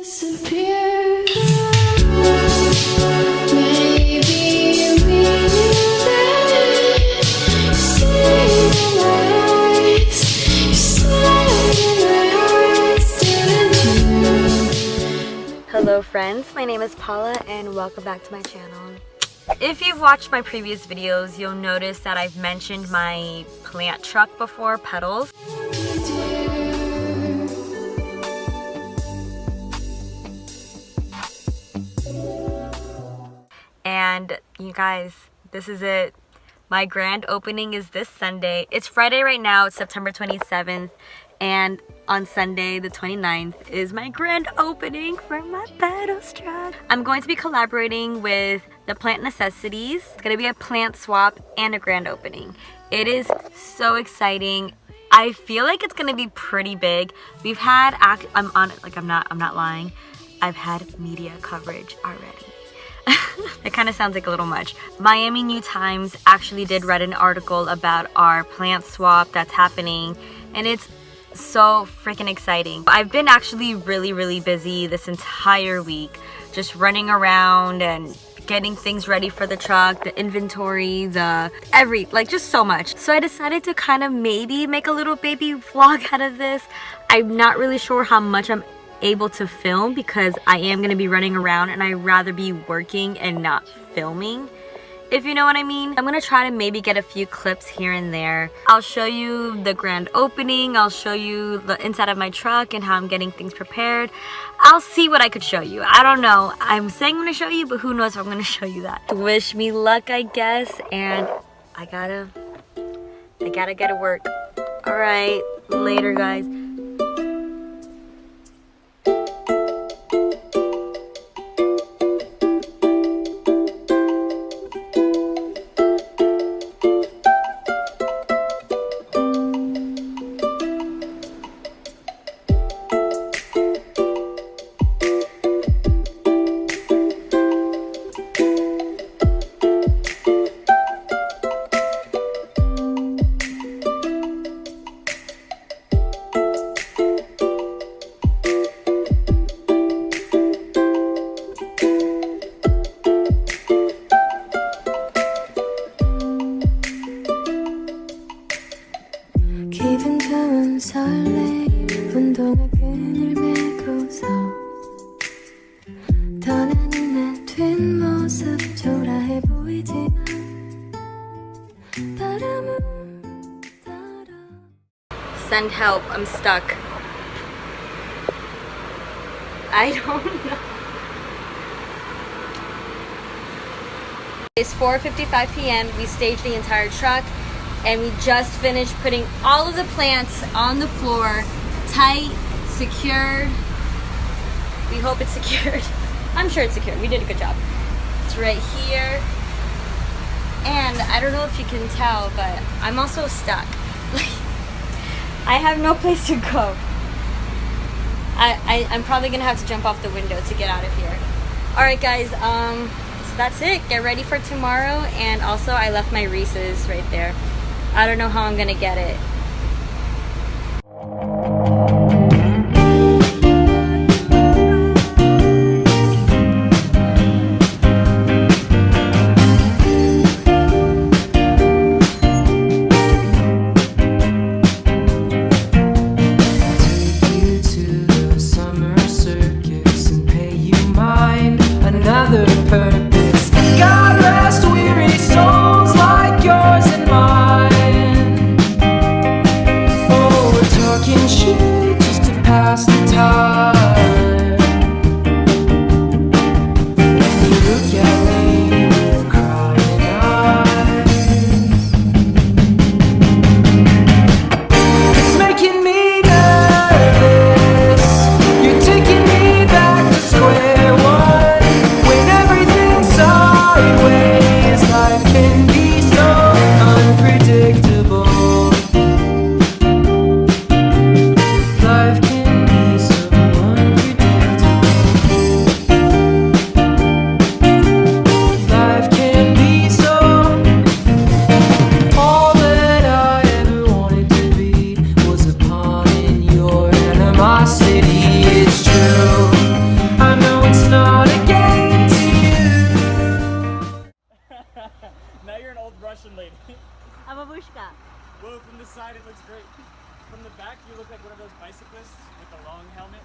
Hello friends, my name is Paula and welcome back to my channel. If you've watched my previous videos, you'll notice that I've mentioned my plant truck before, Petals. And you guys, this is it. My grand opening is this Sunday. It's Friday right now, it's September 27th. And on Sunday, the 29th, is my grand opening for my Petals truck. I'm going to be collaborating with the Plant Necessities. It's going to be a plant swap and a grand opening. It is so exciting. I feel like it's going to be pretty big. We've had, I'm not lying. I've had media coverage already. It kind of sounds like a little much. Miami New Times actually did write an article about our plant swap that's happening, and it's so freaking exciting. I've been actually really busy this entire week, just running around and getting things ready for the truck, the inventory, just so much. So I decided to kind of maybe make a little baby vlog out of this. I'm not really sure how much I'm able to film because I am going to be running around and I'd rather be working and not filming, if you know what I mean. I'm going to try to maybe get a few clips here and there. I'll show you the grand opening, I'll show you the inside of my truck and how I'm getting things prepared. I'll see what I could show you. I don't know. I'm saying I'm going to show you, but who knows if I'm going to show you that. Wish me luck, I guess, and I gotta get to work. Alright, later guys. 기분 좋은 설레임 운동화 끈을 메고서 떠나는 내 뒷모습 초라해 보이지만 바람은 따라. Send help, I'm stuck. I don't know. It's 4:55 p.m. We staged the entire truck. And we just finished putting all of the plants on the floor, tight, secured. We hope it's secured. I'm sure it's secured. We did a good job. It's right here. And I don't know if you can tell, but I'm also stuck. I have no place to go. I'm probably gonna have to jump off the window to get out of here. Alright guys, so that's it. Get ready for tomorrow. And also I left my Reese's right there. I don't know how I'm gonna get it. Take you to the summer circus and pay you mine another purpose. God rest weary souls like yours and mine. Russian lady. A babushka. Well, from the side it looks great. From the back you look like one of those bicyclists with the long helmet.